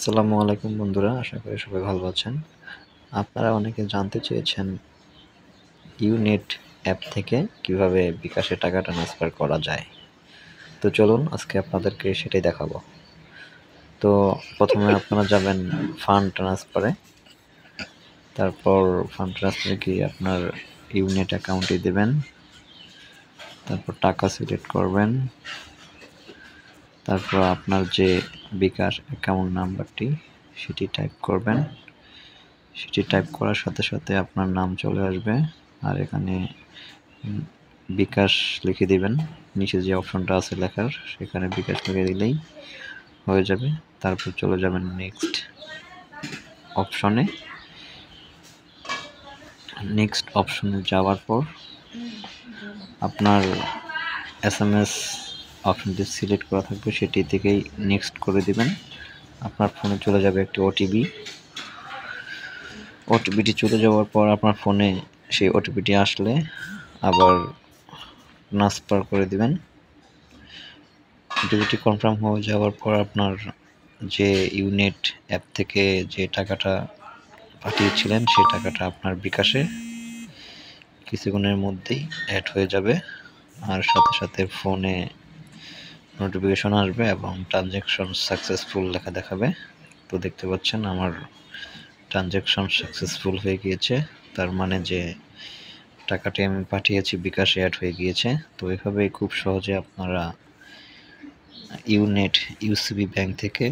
আসসালামু আলাইকুম বন্ধুরা, আশা করি সবাই ভালো আছেন। আপনারা অনেকে জানতে চেয়েছেন ইউনেট অ্যাপ থেকে কিভাবে বিকাশে টাকা ট্রান্সফার করা যায়। তো চলুন আজকে আপনাদেরকে সেটাই দেখাবো। তো প্রথমে আপনারা যাবেন ফান্ড ট্রান্সফারে, তারপর ফান্ড ট্রান্সফারে গিয়ে আপনার ইউনেট অ্যাকাউন্টে দেবেন, তারপর টাকা সিলেক্ট করবেন, তারপর আপনার যে বিকাশ অ্যাকাউন্ট নাম্বারটি সেটি টাইপ করবেন। সেটি টাইপ করার সাথে সাথে আপনার নাম চলে আসবে, আর এখানে বিকাশ লিখে দিবেন। নিচে যে অপশনটা আছে লেখার, সেখানে বিকাশ লিখে দিলেই হয়ে যাবে। তারপর চলে যাবেন নেক্সট অপশনে। নেক্সট অপশনে যাওয়ার পর আপনার SMS অপশনটি সিলেক্ট করা থাকবে, সেটি থেকেই নেক্সট করে দিবেন। আপনার ফোনে চলে যাবে একটি ওটিপিটি চলে যাওয়ার পর আপনার ফোনে সেই ওটিপিটি আসলে আবার ট্রান্সফার করে দিবেন। ওটিপিটি কনফার্ম হয়ে যাওয়ার পর আপনার যে ইউনেট অ্যাপ থেকে যে টাকাটা পাঠিয়েছিলেন সেই টাকাটা আপনার বিকাশে কিছুক্ষণের মধ্যেই অ্যাড হয়ে যাবে, আর সাথে সাথে ফোনে নোটিফিকেশন আসবে এবং ট্রানজ্যাকশন সাকসেসফুল লেখা দেখাবে। তো দেখতে পাচ্ছেন আমার ট্রানজ্যাকশন সাকসেসফুল হয়ে গিয়েছে, তার মানে যে টাকাটি আমি পাঠিয়েছি বিকাশে অ্যাড হয়ে গিয়েছে। তো এভাবেই খুব সহজে আপনারা ইউনেট ইউসিবি ব্যাংক থেকে